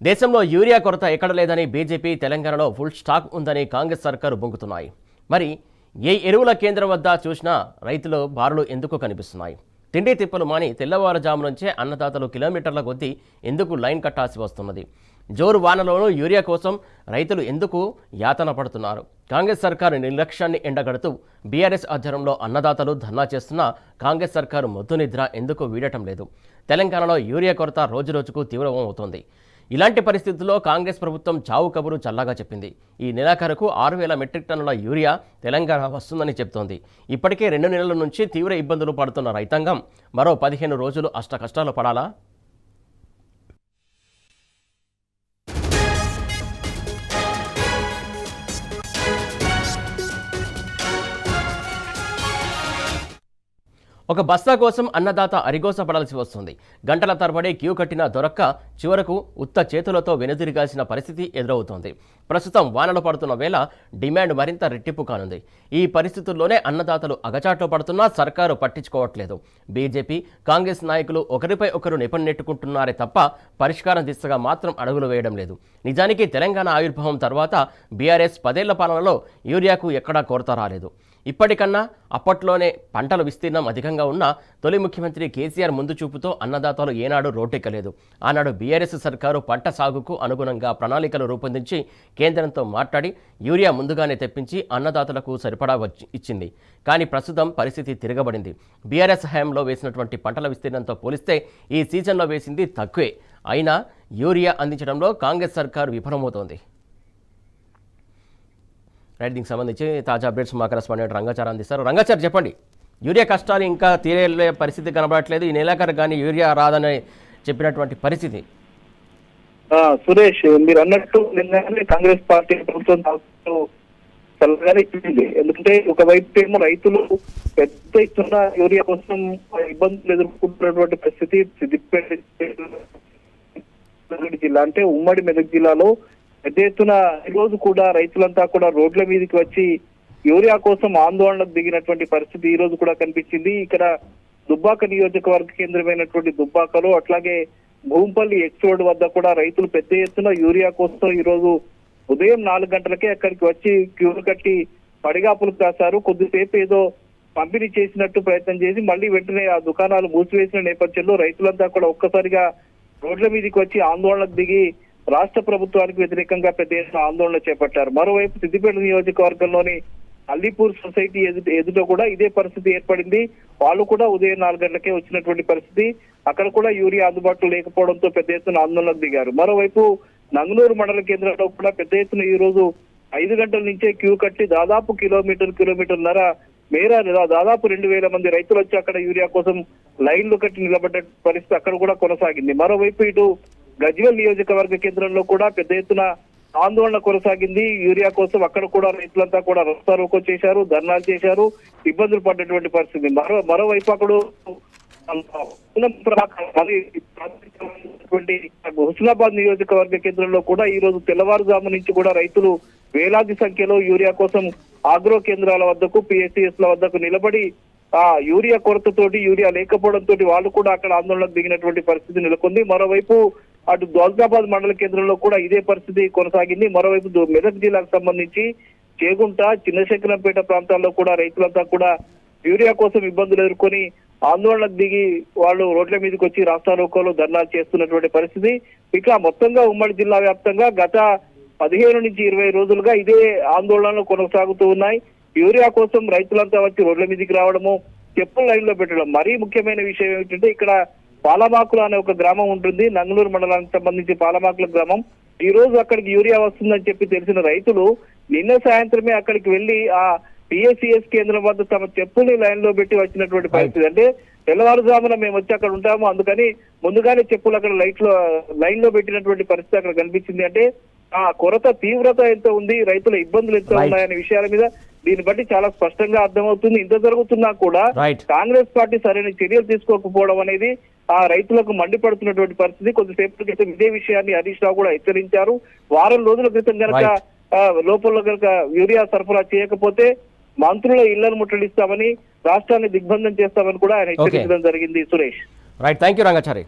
దేశంలో యూరియా కొరత ఎక్కడ లేదని బీజేపీ, తెలంగాణలో ఫుల్ స్టాక్ ఉందని కాంగ్రెస్ సర్కారు బొంకుతున్నాయి. మరి ఏ ఎరువుల కేంద్రం వద్ద చూసినా రైతులు బారులు ఎందుకు కనిపిస్తున్నాయి? తిండి తిప్పలు మాని తెల్లవారుజాము నుంచే అన్నదాతలు కిలోమీటర్ల కొద్దీ ఎందుకు లైన్ కట్టాల్సి వస్తున్నది? జోరు వానలోనూ యూరియా కోసం రైతులు ఎందుకు యాతన పడుతున్నారు? కాంగ్రెస్ సర్కారు నిర్లక్ష్యాన్ని ఎండగడుతూ బీఆర్ఎస్ ఆధ్వర్యంలో అన్నదాతలు ధర్నా చేస్తున్నా కాంగ్రెస్ సర్కారు మొద్దు నిద్ర ఎందుకు వీడటం లేదు? తెలంగాణలో యూరియా కొరత రోజురోజుకు తీవ్రమవుతోంది. ఇలాంటి పరిస్థితుల్లో కాంగ్రెస్ ప్రభుత్వం చావు కబురు చల్లగా చెప్పింది. ఈ నెలాఖరుకు 6,000 మెట్రిక్ టన్నుల యూరియా తెలంగాణ వస్తుందని చెబుతోంది. ఇప్పటికే 2 నెలల నుంచి తీవ్ర ఇబ్బందులు పడుతున్న రైతాంగం మరో 15 రోజులు అష్టకష్టాలు పడాలా? ఒక బస్తా కోసం అన్నదాత అరిగోస పడాల్సి వస్తుంది. గంటల తరబడి క్యూ కట్టిన దొరక్క చివరకు ఉత్త చేతులతో వెనుదిరిగాల్సిన పరిస్థితి ఎదురవుతోంది. ప్రస్తుతం వానలు పడుతున్న వేళ డిమాండ్ మరింత రెట్టింపు కానుంది. ఈ పరిస్థితుల్లోనే అన్నదాతలు అగచాట్లో పడుతున్నా సర్కారు పట్టించుకోవట్లేదు. బీజేపీ, కాంగ్రెస్ నాయకులు ఒకరిపై ఒకరు నెట్టుకుంటున్నారే తప్ప పరిష్కారం దిశగా మాత్రం అడుగులు వేయడం లేదు. నిజానికి తెలంగాణ ఆవిర్భావం తర్వాత బీఆర్ఎస్ 10 ఏళ్ల పాలనలో యూరియాకు ఎక్కడా కొరత రాలేదు. ఇప్పటికన్నా అప్పట్లోనే పంటల విస్తీర్ణం అధికంగా ఉన్న తొలి ముఖ్యమంత్రి కేసీఆర్ ముందు చూపుతో అన్నదాతలు ఏనాడు రోడ్డెక్కలేదు. ఆనాడు బీఆర్ఎస్ సర్కారు పంట సాగుకు అనుగుణంగా ప్రణాళికలు రూపొందించి కేంద్రంతో మాట్లాడి యూరియా ముందుగానే తెప్పించి అన్నదాతలకు సరిపడా ఇచ్చింది. కానీ ప్రస్తుతం పరిస్థితి తిరగబడింది. బీఆర్ఎస్ హయాంలో వేసినటువంటి పంటల విస్తీర్ణంతో పోలిస్తే ఈ సీజన్లో వేసింది తక్కువే. అయినా యూరియా అందించడంలో కాంగ్రెస్ సర్కారు విఫలమవుతోంది. రైట్, దీనికి సంబంధించి తాజా అప్డేట్స్ మా కరెస్పాండెంట్ రంగాచార్ అందిస్తారు. రంగాచార్, చెప్పండి. యూరియా కష్టాలు ఇంకా తీరే పరిస్థితి కనబడట్లేదు. ఈ నెలాఖరు కానీ యూరియా రాదని చెప్పినటువంటి పరిస్థితి. సురేష్, మీరు అన్నట్టు నిన్న కాంగ్రెస్ పార్టీ ప్రభుత్వం చల్లగానే ఇచ్చింది. ఎందుకంటే ఒకవైపు ఏమో రైతులు పెద్ద ఎత్తున యూరియా కోసం ఇబ్బందులు ఎదుర్కొంటున్నటువంటి పరిస్థితి సిద్దిపేట జిల్లా అంటే ఉమ్మడి మెదక్ జిల్లాలో పెద్ద ఎత్తున ఈ రోజు కూడా రైతులంతా కూడా రోడ్ల మీదకి వచ్చి యూరియా కోసం ఆందోళనకు దిగినటువంటి పరిస్థితి ఈ రోజు కూడా కనిపించింది. ఇక్కడ దుబ్బాక నియోజకవర్గ కేంద్రమైనటువంటి దుబ్బాకలో, అట్లాగే భూంపల్లి ఎక్స్ రోడ్ వద్ద కూడా రైతులు పెద్ద ఎత్తున యూరియా కోసం ఈ రోజు ఉదయం 4 గంటలకే అక్కడికి వచ్చి క్యూ కట్టి పడిగాపులు కాశారు. కొద్దిసేపు ఏదో పంపిణీ చేసినట్టు ప్రయత్నం చేసి మళ్ళీ వెంటనే ఆ దుకాణాలు మూసివేసిన నేపథ్యంలో రైతులంతా కూడా ఒక్కసారిగా రోడ్ల మీదకి వచ్చి ఆందోళనకు దిగి రాష్ట్ర ప్రభుత్వానికి వ్యతిరేకంగా పెద్ద ఎత్తున ఆందోళన చేపట్టారు. మరోవైపు సిద్దిపేట నియోజకవర్గంలోని అల్లీపూర్ సొసైటీ ఎదుట కూడా ఇదే పరిస్థితి ఏర్పడింది. వాళ్ళు కూడా ఉదయం 4 గంటలకే వచ్చినటువంటి పరిస్థితి. అక్కడ కూడా యూరియా అందుబాటులో లేకపోవడంతో పెద్ద ఎత్తున ఆందోళనకు దిగారు. మరోవైపు నంగనూరు మండల కేంద్రంలో కూడా పెద్ద ఎత్తున ఈ రోజు 5 గంటల నుంచే క్యూ కట్టి దాదాపు కిలోమీటర్న్నర మేర దాదాపు 2,000 మంది రైతులు వచ్చి అక్కడ యూరియా కోసం లైన్లు కట్టి నిలబడ్డ పరిస్థితి అక్కడ కూడా కొనసాగింది. మరోవైపు ఇటు గజ్వేల్ నియోజకవర్గ కేంద్రంలో కూడా పెద్ద ఎత్తున ఆందోళన కొనసాగింది. యూరియా కోసం అక్కడ కూడా రైతులంతా కూడా రాస్తారోకో చేశారు, ధర్నాలు చేశారు, ఇబ్బందులు పడ్డటువంటి పరిస్థితి. మరోవైపు అక్కడ హుస్నాబాద్ నియోజకవర్గ కేంద్రంలో కూడా ఈ రోజు తెల్లవారుజాము నుంచి కూడా రైతులు వేలాది సంఖ్యలో యూరియా కోసం ఆగ్రో కేంద్రాల వద్దకు, పిఎస్సిఎస్ ల వద్దకు నిలబడి యూరియా కొరతతోటి, యూరియా లేకపోవడంతో వాళ్ళు కూడా అక్కడ ఆందోళనకు దిగినటువంటి పరిస్థితి నెలకొంది. మరోవైపు అటు దౌలతాబాద్ మండల కేంద్రంలో కూడా ఇదే పరిస్థితి కొనసాగింది. మరోవైపు మెదక్ జిల్లాకు సంబంధించి చేగుంట, చిన్నశంకరంపేట ప్రాంతాల్లో కూడా రైతులంతా కూడా యూరియా కోసం ఇబ్బందులు ఎదుర్కొని ఆందోళనకు దిగి వాళ్ళు రోడ్ల మీదకి వచ్చి రాస్తారోకోలో ధర్నాలు చేస్తున్నటువంటి పరిస్థితి. ఇక మొత్తంగా ఉమ్మడి జిల్లా వ్యాప్తంగా గత 15 నుంచి 20 రోజులుగా ఇదే ఆందోళనలు కొనసాగుతూ ఉన్నాయి. యూరియా కోసం రైతులంతా వచ్చి రోడ్ల మీదకి రావడము, చెప్పులు లైన్ లో పెట్టడం. మరీ ముఖ్యమైన విషయం ఏమిటంటే ఇక్కడ పాలమాకుల అనే ఒక గ్రామం ఉంటుంది, నంగనూరు మండలానికి సంబంధించి పాలమాకుల గ్రామం. ఈ రోజు అక్కడికి యూరియా వస్తుందని చెప్పి తెలిసిన రైతులు నిన్న సాయంత్రమే అక్కడికి వెళ్లి ఆ పిఎస్సిఎస్ కేంద్రం వద్ద తమ చెప్పుల్ని లైన్ లో పెట్టి వచ్చినటువంటి పరిస్థితి. అంటే తెల్లవారుజామున మేము వచ్చి అక్కడ ఉంటాము, అందుకని ముందుగానే చెప్పులు అక్కడ లైన్ లో పెట్టినటువంటి పరిస్థితి అక్కడ కనిపించింది. అంటే ఆ కొరత తీవ్రత ఎంత ఉంది, రైతుల ఇబ్బందులు ఎంత ఉన్నాయనే విషయాల మీద దీన్ని బట్టి చాలా స్పష్టంగా అర్థమవుతుంది. ఇంత జరుగుతున్నా కూడా కాంగ్రెస్ పార్టీ సరైన చర్యలు తీసుకోకపోవడం అనేది ఆ రైతులకు మండిపడుతున్నటువంటి పరిస్థితి. కొద్దిసేపటి క్రితం ఇదే విషయాన్ని హరీష్ రావు కూడా హెచ్చరించారు. వారం రోజుల క్రితం కనుక లోపల కనుక యూరియా సరఫరా చేయకపోతే మంత్రుల ఇళ్లను ముట్టడిస్తామని, రాష్ట్రాన్ని దిగ్బంధం చేస్తామని కూడా ఆయన హెచ్చరించడం జరిగింది. Suresh, right, thank you Rangachari.